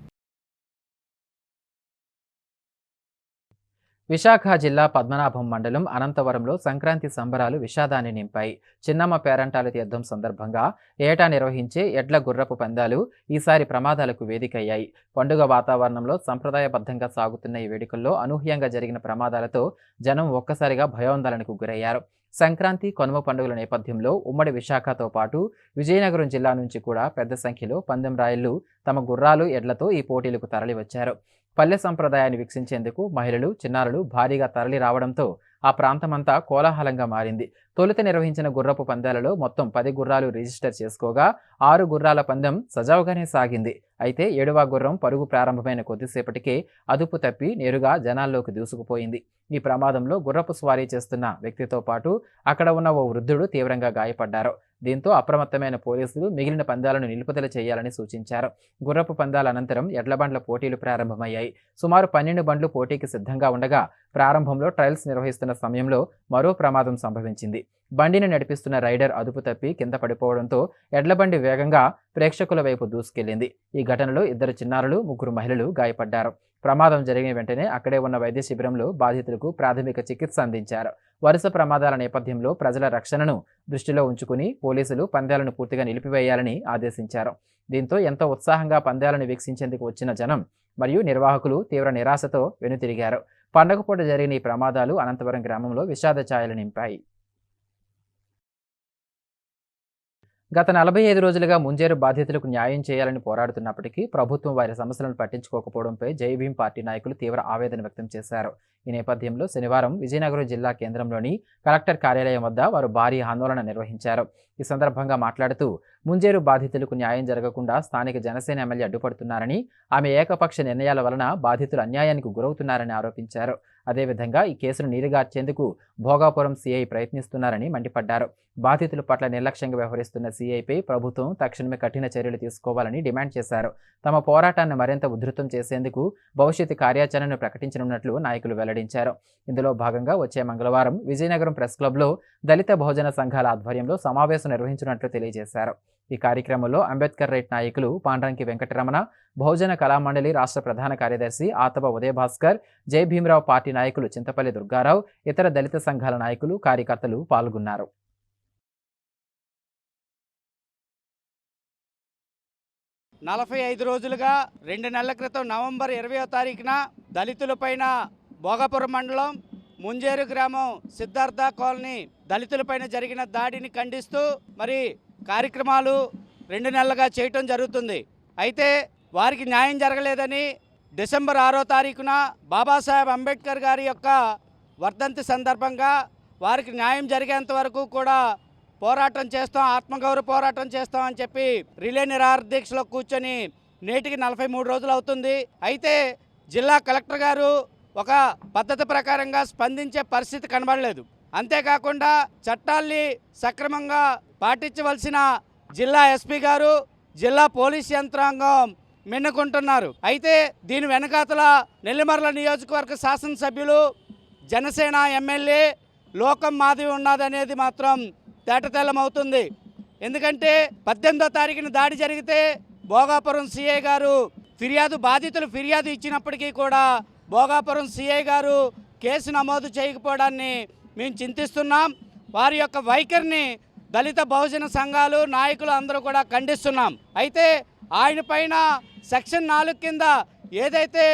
విశాఖ జిల్లా పద్మనాభం మండలం అనంతవరంలో సంక్రాంతి సంబరాలు విషాదాన్ని నింపాయి. చిన్నమ్మ పేరంటాల తీర్థం సందర్భంగా ఏటా నిర్వహించే ఎడ్ల గుర్రపు పందాలు ఈసారి ప్రమాదాలకు వేదికయ్యాయి. పండుగ వాతావరణంలో సంప్రదాయబద్ధంగా సాగుతున్న ఈ వేడుకల్లో అనూహ్యంగా జరిగిన ప్రమాదాలతో జనం ఒక్కసారిగా భయోందోళనకు గురయ్యారు. సంక్రాంతి, కనుమ పండుగల నేపథ్యంలో ఉమ్మడి విశాఖతో పాటు విజయనగరం జిల్లా నుంచి కూడా పెద్ద సంఖ్యలో పందెం రాయళ్లు తమ గుర్రాలు, ఎడ్లతో ఈ పోటీలకు తరలివచ్చారు. పల్లె సంప్రదాయాన్ని వీక్షించేందుకు మహిళలు, చిన్నారులు భారీగా తరలి రావడంతో ఆ ప్రాంతమంతా కోలాహలంగా మారింది. తొలుత నిర్వహించిన గుర్రపు పందాలలో మొత్తం 10 గుర్రాలు రిజిస్టర్ చేసుకోగా 6 గుర్రాల పందెం సజావుగానే సాగింది. అయితే 7వ గుర్రం పరుగు ప్రారంభమైన కొద్దిసేపటికే అదుపు తప్పి నేరుగా జనాల్లోకి దూసుకుపోయింది. ఈ ప్రమాదంలో గుర్రపు స్వారీ చేస్తున్న వ్యక్తితో పాటు అక్కడ ఉన్న ఓ వృద్ధుడు తీవ్రంగా గాయపడ్డారు. దీంతో అప్రమత్తమైన పోలీసులు మిగిలిన పందాలను నిలుపుదల చేయాలని సూచించారు. గుర్రపు పందాల అనంతరం ఎడ్లబండ్ల పోటీలు ప్రారంభమయ్యాయి. సుమారు 12 బండ్లు పోటీకి సిద్ధంగా ఉండగా ప్రారంభంలో ట్రయల్స్ నిర్వహిస్తున్న సమయంలో మరో ప్రమాదం సంభవించింది. బండిని నడిపిస్తున్న రైడర్ అదుపు తప్పి కింద పడిపోవడంతో ఎడ్లబండి వేగంగా ప్రేక్షకుల వైపు దూసుకెళ్లింది. ఈ ఘటనలో 2 చిన్నారులు 3 మహిళలు గాయపడ్డారు. ప్రమాదం జరిగిన వెంటనే అక్కడే ఉన్న వైద్య శిబిరంలో బాధితులకు ప్రాథమిక చికిత్స అందించారు. వరుస ప్రమాదాల నేపథ్యంలో ప్రజల రక్షణను దృష్టిలో ఉంచుకుని పోలీసులు పందాలను పూర్తిగా నిలిపివేయాలని ఆదేశించారు. దీంతో ఎంతో ఉత్సాహంగా పందాలను వీక్షించేందుకు వచ్చిన జనం మరియు నిర్వాహకులు తీవ్ర నిరాశతో వెనుతిరిగారు. పండగ పూట జరిగిన ఈ ప్రమాదాలు అనంతపురం గ్రామంలో విషాద ఛాయలు నింపాయి. గత 45 రోజులుగా ముంజేరు బాధితులకు న్యాయం చేయాలని పోరాడుతున్నప్పటికీ ప్రభుత్వం వారి సమస్యలను పట్టించుకోకపోవడంపై జై భీం పార్టీ నాయకులు తీవ్ర ఆవేదన వ్యక్తం చేశారు. ఈ నేపథ్యంలో శనివారం విజయనగరం జిల్లా కేంద్రంలోని కలెక్టర్ కార్యాలయం వద్ద వారు భారీ ఆందోళన నిర్వహించారు. ఈ సందర్భంగా మాట్లాడుతూ ముంజేరు బాధితులకు న్యాయం జరగకుండా స్థానిక జనసేన ఎమ్మెల్యే అడ్డుపడుతున్నారని, ఆమె ఏకపక్ష నిర్ణయాల వలన బాధితులు అన్యాయానికి గురవుతున్నారని ఆరోపించారు. అదేవిధంగా ఈ కేసును నీరుగార్చేందుకు భోగాపురం సీఐ ప్రయత్నిస్తున్నారని మండిపడ్డారు. బాధితుల పట్ల నిర్లక్ష్యంగా వ్యవహరిస్తున్న సీఐపై ప్రభుత్వం తక్షణమే కఠిన చర్యలు తీసుకోవాలని డిమాండ్ చేశారు. తమ పోరాటాన్ని మరింత ఉధృతం చేసేందుకు భవిష్యత్తు కార్యాచరణను ప్రకటించనున్నట్లు నాయకులు వెల్లడించారు. ఇందులో భాగంగా వచ్చే మంగళవారం విజయనగరం ప్రెస్ క్లబ్లో దళిత బహుజన సంఘాల ఆధ్వర్యంలో సమావేశం నిర్వహించినట్లు తెలియజేశారు. ఈ కార్యక్రమంలో అంబేద్కర్ రైట్ నాయకులు పాండ్రంకి వెంకటరమణ, బహుజన కళామండలి రాష్ట్ర ప్రధాన కార్యదర్శి ఆతబ ఉదయభాస్కర్, జై భీమరావు పార్టీ నాయకులు చింతపల్లి దుర్గారావు, ఇతర దళిత సంఘాల నాయకులు, కార్యకర్తలు పాల్గొన్నారు. 45 రోజులుగా 2 నెలల క్రితం నవంబర్ 20వ తారీఖున దళితులపైన భోగాపురం మండలం ముంజేరు గ్రామం సిద్ధార్థ కాలనీ దళితులపైన జరిగిన దాడిని ఖండిస్తూ మరి కార్యక్రమాలు 2 నెలలుగా చేయటం జరుగుతుంది. అయితే వారికి న్యాయం జరగలేదని డిసెంబర్ 6వ తారీఖున బాబాసాహెబ్ అంబేద్కర్ గారి యొక్క వర్ధంతి సందర్భంగా వారికి న్యాయం జరిగేంత వరకు కూడా పోరాటం చేస్తాం, ఆత్మగౌరవ పోరాటం చేస్తామని చెప్పి రిలే నిరాహార దీక్షలో కూర్చొని నేటికి 43 రోజులు అవుతుంది. అయితే జిల్లా కలెక్టర్ గారు ఒక పద్ధతి ప్రకారంగా స్పందించే పరిస్థితి కనబడలేదు. అంతేకాకుండా చట్టాల్ని సక్రమంగా పాటించవలసిన జిల్లా ఎస్పీ గారు, జిల్లా పోలీస్ యంత్రాంగం మిన్నుకుంటున్నారు. అయితే దీని వెనకాతల నెల్లిమర్ల నియోజకవర్గ శాసనసభ్యులు జనసేన ఎమ్మెల్యే లోకం మాధవి ఉన్నదనేది మాత్రం తేటతెల్లమవుతుంది. ఎందుకంటే 18వ తారీఖున దాడి జరిగితే భోగాపురం సిఐ గారు బాధితులు ఫిర్యాదు ఇచ్చినప్పటికీ కూడా భోగాపురం సిఐ గారు కేసు నమోదు చేయకపోవడాన్ని మేము చింతిస్తున్నాం. వారి యొక్క వైఖరిని దళిత బహుజన సంఘాలు నాయకులు అందరూ కూడా ఖండిస్తున్నాం. అయితే ఆయన పైన సెక్షన్ 4 కింద ఏదైతే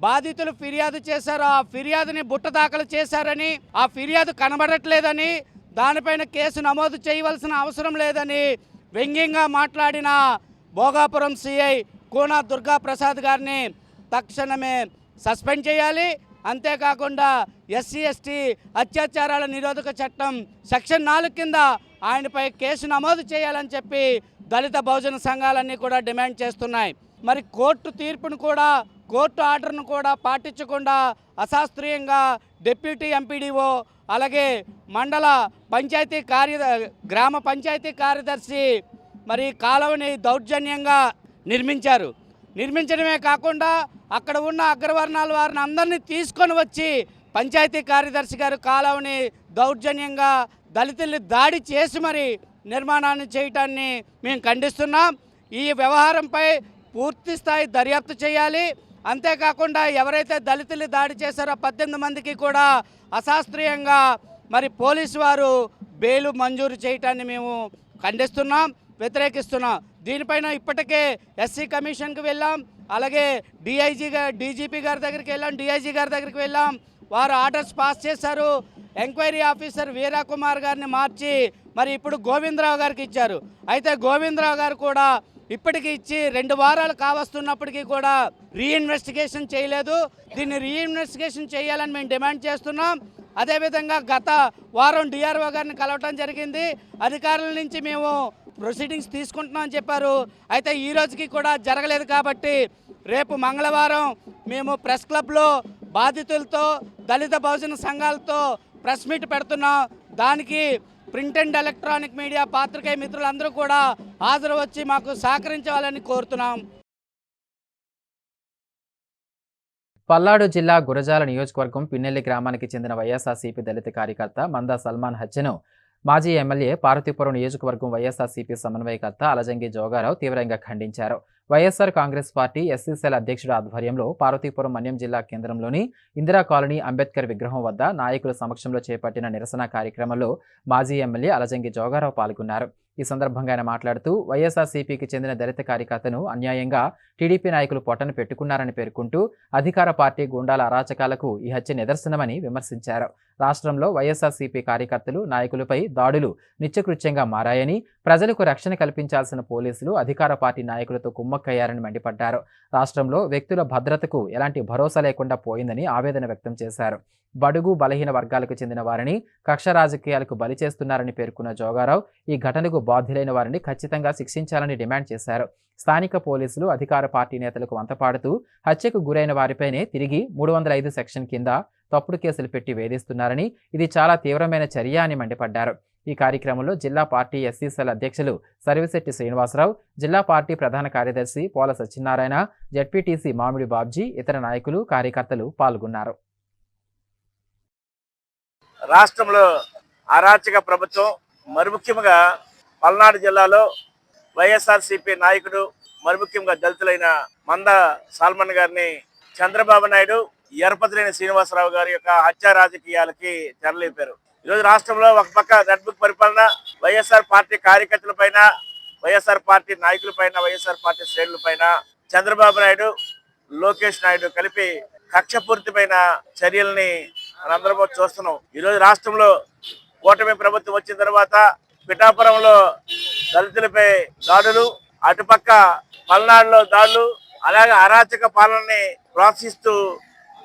బాధితులు ఫిర్యాదు చేశారో ఆ ఫిర్యాదుని బుట్ట దాఖలు చేశారని, ఆ ఫిర్యాదు కనబడట్లేదని, దానిపైన కేసు నమోదు చేయవలసిన అవసరం లేదని వ్యంగ్యంగా మాట్లాడిన భోగాపురం సిఐ కోనా దుర్గా ప్రసాద్ గారిని తక్షణమే సస్పెండ్ చేయాలి. అంతేకాకుండా ఎస్సీ ఎస్టీ అత్యాచారాల నిరోధక చట్టం సెక్షన్ 4 కింద ఆయనపై కేసు నమోదు చేయాలని చెప్పి దళిత బహుజన సంఘాలన్నీ కూడా డిమాండ్ చేస్తున్నాయి. మరి కోర్టు తీర్పును కూడా, కోర్టు ఆర్డర్ను కూడా పాటించకుండా అశాస్త్రీయంగా డిప్యూటీ ఎంపీడీఓ అలాగే మండల పంచాయతీ గ్రామ పంచాయతీ కార్యదర్శి మరి కాలువని దౌర్జన్యంగా నిర్మించారు. నిర్మించడమే కాకుండా అక్కడ ఉన్న అగ్రవర్ణాల వారిని అందరినీ తీసుకొని వచ్చి పంచాయతీ కార్యదర్శి గారు కాలువని దౌర్జన్యంగా దళితుల్ని దాడి చేసి మరి నిర్మాణాన్ని చేయటాన్ని మేము ఖండిస్తున్నాం. ఈ వ్యవహారంపై పూర్తి స్థాయి దర్యాప్తు చేయాలి. అంతేకాకుండా ఎవరైతే దళితుల్ని దాడి చేశారో 18 మందికి కూడా అశాస్త్రీయంగా మరి పోలీసు వారు బెయిల్ మంజూరు చేయటాన్ని మేము ఖండిస్తున్నాం, వ్యతిరేకిస్తున్నాం. దీనిపైన ఇప్పటికే ఎస్సీ కమిషన్కి వెళ్ళాం, అలాగే డీజీపీ గారి దగ్గరికి వెళ్ళాం, డిఐజీ గారి దగ్గరికి వెళ్ళాం. వారు ఆర్డర్స్ పాస్ చేశారు. ఎంక్వైరీ ఆఫీసర్ వీరాకుమార్ గారిని మార్చి మరి ఇప్పుడు గోవిందరావు గారికి ఇచ్చారు. అయితే గోవిందరావు గారు కూడా ఇప్పటికి ఇచ్చి 2 వారాలు కావస్తున్నప్పటికీ కూడా రీఇన్వెస్టిగేషన్ చేయలేదు. దీన్ని రీఇన్వెస్టిగేషన్ చేయాలని మేము డిమాండ్ చేస్తున్నాం. అదేవిధంగా గత వారం డిఆర్ఓ గారిని కలవటం జరిగింది. అధికారుల నుంచి మేము ప్రొసీడింగ్స్ తీసుకుంటున్నామని చెప్పారు. అయితే ఈ రోజుకి కూడా జరగలేదు కాబట్టి రేపు మంగళవారం మేము ప్రెస్ క్లబ్లో బాధితులతో దళిత బహుజన సంఘాలతో ప్రెస్ మీట్ పెడుతున్నాం. దానికి ప్రింట్ అండ్ ఎలక్ట్రానిక్ మీడియా పాత్రికేయ మిత్రులందరూ కూడా హాజరు వచ్చి మాకు సహకరించాలని కోరుతున్నాం. పల్నాడు జిల్లా గురజాల నియోజకవర్గం పిన్నెల్లి గ్రామానికి చెందిన వైఎస్ఆర్సీపీ దళిత కార్యకర్త మందా సల్మాన్ హత్యను మాజీ ఎమ్మెల్యే పార్వతీపురం నియోజకవర్గం వైఎస్ఆర్సీపీ సమన్వయకర్త అలజంగి జోగారావు తీవ్రంగా ఖండించారు. వైఎస్ఆర్ కాంగ్రెస్ పార్టీ ఎస్సీసీఎల్ అధ్యక్షుడు ఆధ్వర్యంలో పార్వతీపురం మన్యం జిల్లా కేంద్రంలోని ఇందిరా కాలనీ అంబేద్కర్ విగ్రహం వద్ద నాయకుల సమక్షంలో చేపట్టిన నిరసన కార్యక్రమంలో మాజీ ఎమ్మెల్యే అలజంగి జోగారావు పాల్గొన్నారు. ఈ సందర్భంగా ఆయన మాట్లాడుతూ వైఎస్ఆర్సీపీకి చెందిన దళిత కార్యకర్తను అన్యాయంగా టీడీపీ నాయకులు పొట్టను పెట్టుకున్నారని పేర్కొంటూ అధికార పార్టీ గుండాల అరాచకాలకు ఈ హత్య నిదర్శనమని విమర్శించారు. రాష్ట్రంలో వైఎస్ఆర్సీపీ కార్యకర్తలు నాయకులపై దాడులు నిత్యకృత్యంగా మారాయని, ప్రజలకు రక్షణ కల్పించాల్సిన పోలీసులు అధికార పార్టీ నాయకులతో కుమ్మక్కయ్యారని మండిపడ్డారు. రాష్ట్రంలో వ్యక్తుల భద్రతకు ఎలాంటి భరోసా లేకుండా పోయిందని ఆవేదన వ్యక్తం చేశారు. బడుగు బలహీన వర్గాలకు చెందిన వారిని కక్ష రాజకీయాలకు బలి చేస్తున్నారని పేర్కొన్న జోగారావు ఈ ఘటనకు బాధ్యులైన వారిని ఖచ్చితంగా శిక్షించాలని డిమాండ్ చేశారు. స్థానిక పోలీసులు అధికార పార్టీ నేతలకు వంతపాడుతూ హత్యకు గురైన వారిపైనే తిరిగి 305 సెక్షన్ కింద తప్పుడు కేసులు పెట్టి వేధిస్తున్నారని, ఇది చాలా తీవ్రమైన చర్య అని మండిపడ్డారు. ఈ కార్యక్రమంలో జిల్లా పార్టీ ఎస్సీసీఎల్ అధ్యక్షులు సర్విశెట్టి శ్రీనివాసరావు, జిల్లా పార్టీ ప్రధాన కార్యదర్శి పోల సత్యనారాయణ, జెడ్పీటీసీ మామిడి బాబ్జీ, ఇతర నాయకులు కార్యకర్తలు పాల్గొన్నారు. రాష్ట్రంలో అరాచక ప్రభుత్వం, మరి ముఖ్యంగా పల్నాడు జిల్లాలో వైఎస్ఆర్సీపీ నాయకుడు, మరి ముఖ్యంగా దళితులైన మందా సల్మాన్ గారిని చంద్రబాబు నాయుడు, ఎరపతిలేని శ్రీనివాసరావు గారి యొక్క హత్య రాజకీయాలకి తెరలేపారు. ఈరోజు రాష్ట్రంలో ఒక పక్క రెడ్ బుక్ పరిపాలన, వైఎస్ఆర్ పార్టీ కార్యకర్తల పైన, వైఎస్ఆర్ పార్టీ నాయకుల పైన, వైఎస్ఆర్ పార్టీ శ్రేణుల పైన చంద్రబాబు నాయుడు, లోకేష్ నాయుడు కలిపి కక్షపూరితమైన చర్యల్ని మనందరం చూస్తున్నాం. ఈరోజు రాష్ట్రంలో కూటమి ప్రభుత్వం వచ్చిన తర్వాత పిఠాపురంలో దళితులపై దాడులు, అటుపక్క పల్నాడులో దాడులు, అలాగే అరాచక పాలనని ప్రోత్సహిస్తూ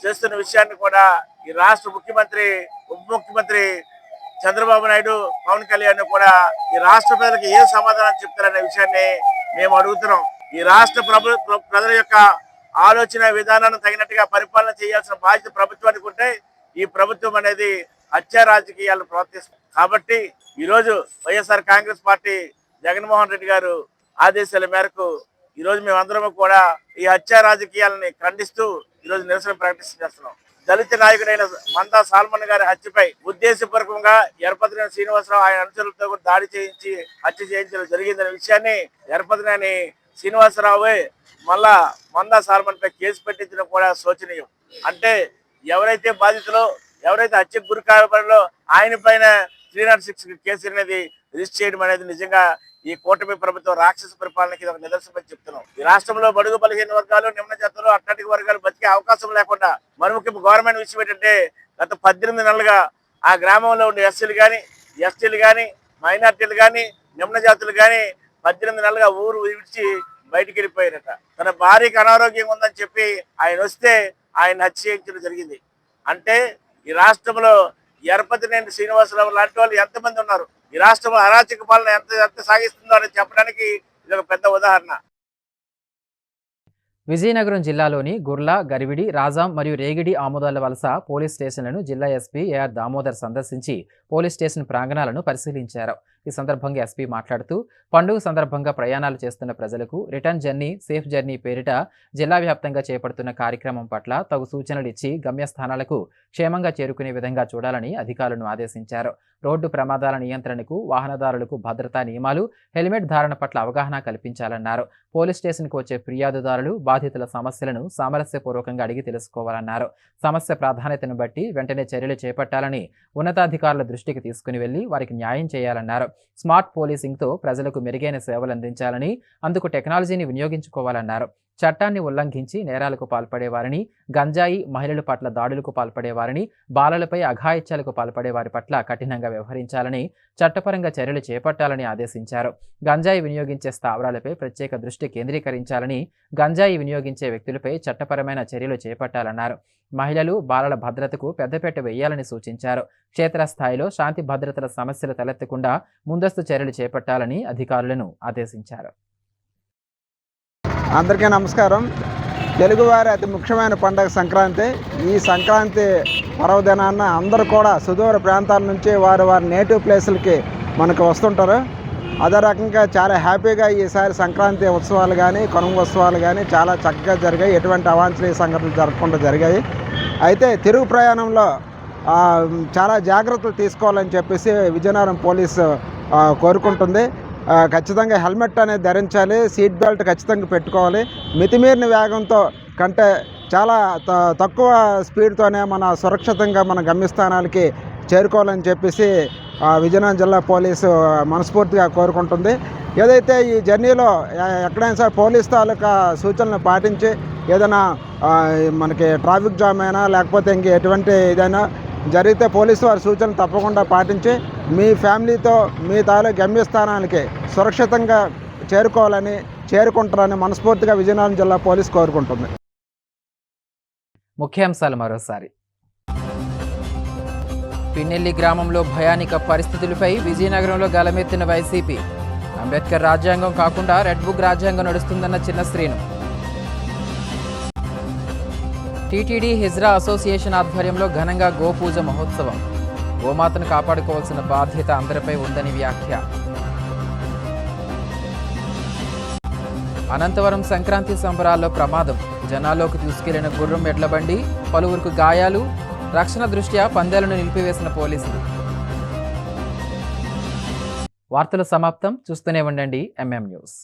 చేస్తున్న విషయాన్ని కూడా ఈ రాష్ట్ర ముఖ్యమంత్రి, ఉప ముఖ్యమంత్రి చంద్రబాబు నాయుడు, పవన్ కళ్యాణ్ కూడా ఈ రాష్ట్ర ప్రజలకు ఏ సమాధానం చెప్తారనే విషయాన్ని మేము అడుగుతున్నాం. ఈ రాష్ట్ర ప్రజల యొక్క ఆలోచన విధానాన్ని తగినట్టుగా పరిపాలన చేయాల్సిన బాధ్యత ప్రభుత్వానికి ఉంటే, ఈ ప్రభుత్వం అనేది హత్య రాజకీయాలను ప్రోత్సహిస్తుంది. కాబట్టి ఈరోజు వైఎస్ఆర్ కాంగ్రెస్ పార్టీ జగన్మోహన్ రెడ్డి గారు ఆదేశాల మేరకు ఈరోజు మేమందరం కూడా ఈ హత్య రాజకీయాలని ఖండిస్తూ ఈరోజు నిరసన ప్రకటిస్తున్నాం. దళిత నాయకుడైన మందా సల్మాన్ గారి హత్యపై ఉద్దేశపూర్వకంగా ఎరపతినేని శ్రీనివాసరావు ఆయన అనుచరులతో కూడా దాడి చేయించి హత్య చేయించడం జరిగిందనే విషయాన్ని ఎరపతినేని శ్రీనివాసరావు మళ్ళా మందా సల్మాన్ పై కేసు పెట్టించడం కూడా శోచనీయం. అంటే ఎవరైతే బాధితులో, ఎవరైతే హత్యకు గురి కాబడిలో ఆయన పైన 306 కేసు అనేది రిజిస్టర్ చేయడం అనేది నిజంగా ఈ కూటమి ప్రభుత్వం రాక్షస పరిపాలనకి ఒక నిదర్శనం చెప్తున్నాం. ఈ రాష్ట్రంలో బడుగు బలహీన వర్గాలు, నిమ్న జాతులు, అట్లాంటి వర్గాలు బతికే అవకాశం లేకుండా, మరి ముఖ్యంగా గవర్నమెంట్ విషయం ఏంటంటే గత 18 నెలలుగా ఆ గ్రామంలో ఉండే ఎస్సీలు కానీ, ఎస్టీలు కానీ, మైనార్టీలు కానీ, నిమ్న జాతులు కానీ 18 నెలలుగా ఊరు విడిచి బయటికి వెళ్ళిపోయారట. తన భార్యకి అనారోగ్యం ఉందని చెప్పి ఆయన వస్తే ఆయన హత్య చేయించడం జరిగింది. అంటే ఈ రాష్ట్రంలో ఎరపతినేని శ్రీనివాసరావు లాంటి వాళ్ళు ఎంతమంది ఉన్నారు, ఈ రాష్ట్రంలో అరాచక పాలన ఎంత సాగిస్తుందో అని చెప్పడానికి ఇది ఒక పెద్ద ఉదాహరణ. విజయనగరం జిల్లాలోని గుర్ల, గరివిడి, రాజాం మరియు రేగిడి ఆమోదాల వలస పోలీస్ స్టేషన్లను జిల్లా ఎస్పీ ఏఆర్ దామోదర్ సందర్శించి పోలీస్ స్టేషన్ ప్రాంగణాలను పరిశీలించారు. ఈ సందర్భంగా ఎస్పీ మాట్లాడుతూ పండుగ సందర్భంగా ప్రయాణాలు చేస్తున్న ప్రజలకు రిటర్న్ జర్నీ, సేఫ్ జర్నీ పేరిట జిల్లా వ్యాప్తంగా చేపడుతున్న కార్యక్రమం పట్ల తగు సూచనలు ఇచ్చి గమ్యస్థానాలకు క్షేమంగా చేరుకునే విధంగా చూడాలని అధికారులను ఆదేశించారు. రోడ్డు ప్రమాదాల నియంత్రణకు, వాహనదారులకు భద్రతా నియమాలు, హెల్మెట్ ధారణ పట్ల అవగాహన కల్పించాలన్నారు. పోలీస్ స్టేషన్కు వచ్చే ఫిర్యాదుదారులు బాధితుల సమస్యలను సామరస్యపూర్వకంగా అడిగి తెలుసుకోవాలన్నారు. సమస్య ప్రాధాన్యతను బట్టి వెంటనే చర్యలు చేపట్టాలని ఉన్నతాధికారుల దృష్టికి తీసుకుని వెళ్లి వారికి న్యాయం చేయాలన్నారు. స్మార్ట్ పోలీసింగ్తో ప్రజలకు మెరుగైన సేవలు అందించాలని, అందుకు టెక్నాలజీని వినియోగించుకోవాలన్నారు. చట్టాన్ని ఉల్లంఘించి నేరాలకు పాల్పడేవారిని, గంజాయి, మహిళల పట్ల దాడులకు పాల్పడేవారిని, బాలలపై అఘాయిత్యాలకు పాల్పడేవారి పట్ల కఠినంగా వ్యవహరించాలని, చట్టపరంగా చర్యలు చేపట్టాలని ఆదేశించారు. గంజాయి వినియోగించే స్థావరాలపై ప్రత్యేక దృష్టి కేంద్రీకరించాలని, గంజాయి వినియోగించే వ్యక్తులపై చట్టపరమైన చర్యలు చేపట్టాలన్నారు. మహిళలు, బాలల భద్రతకు పెద్దపీట వేయాలని సూచించారు. క్షేత్రస్థాయిలో శాంతి భద్రతల సమస్యలు తలెత్తకుండా ముందస్తు చర్యలు చేపట్టాలని అధికారులను ఆదేశించారు. అందరికీ నమస్కారం. తెలుగువారి అతి ముఖ్యమైన పండుగ సంక్రాంతి. ఈ సంక్రాంతి పర్వదినాన్న అందరూ కూడా సుదూర ప్రాంతాల నుంచి వారి నేటివ్ ప్లేసులకి మనకు వస్తుంటారు. అదే రకంగా చాలా హ్యాపీగా ఈసారి సంక్రాంతి ఉత్సవాలు కానీ, కనుమ ఉత్సవాలు కానీ చాలా చక్కగా జరిగాయి. ఎటువంటి అవాంఛనీయ సంఘటనలు జరగకుండా జరిగాయి. అయితే తిరుగు ప్రయాణంలో చాలా జాగ్రత్తలు తీసుకోవాలని చెప్పేసి విజయనగరం పోలీసు కోరుకుంటుంది. ఖచ్చితంగా హెల్మెట్ అనేది ధరించాలి, సీట్ బెల్ట్ ఖచ్చితంగా పెట్టుకోవాలి. మితిమీరిన వేగంతో కంటే చాలా తక్కువ స్పీడ్తోనే మన సురక్షితంగా మన గమ్యస్థానాలకి చేరుకోవాలని చెప్పేసి విజయనగరం జిల్లా పోలీసు మనస్ఫూర్తిగా కోరుకుంటుంది. ఏదైతే ఈ జర్నీలో ఎక్కడైనా సరే పోలీస్ తాలూకా సూచనలు పాటించి ఏదైనా మనకి ట్రాఫిక్ జామ్ అయినా లేకపోతే ఇంక ఎటువంటి ఏదైనా జరిగితే పోలీసు వారి సూచనలు తప్పకుండా పాటించి మీ ఫ్యామిలీతో మీ తాలూకు గమ్యస్థానానికి సురక్షితంగా చేరుకుంటారని మనస్ఫూర్తిగా విజయనగరం జిల్లా పోలీసు కోరుకుంటుంది. ముఖ్యాంశాలు మరోసారి. పిన్నెల్లి గ్రామంలో భయానిక పరిస్థితులపై విజయనగరంలో గలమెత్తిన వైసీపీ. అంబేద్కర్ రాజ్యాంగం కాకుండా రెడ్ బుక్ రాజ్యాంగం నడుస్తుందన్న చిన్న శ్రీను. టీటీడీ హిజ్రా అసోసియేషన్ ఆధ్వర్యంలో ఘనంగా గోపూజ మహోత్సవం. గోమాతను కాపాడుకోవాల్సిన బాధ్యత అందరిపై ఉందని వ్యాఖ్య. అనంతవరం సంక్రాంతి సంబరాల్లో ప్రమాదం. జనాల్లోకి తీసుకెళ్లిన గుర్రం ఎడ్లబండి, పలువురికి గాయాలు. రక్షణ దృష్ట్యా పందేలను నిలిపివేసిన పోలీసులు. వార్తలు సమాప్తం. చూస్తూనే ఉండండి MM న్యూస్.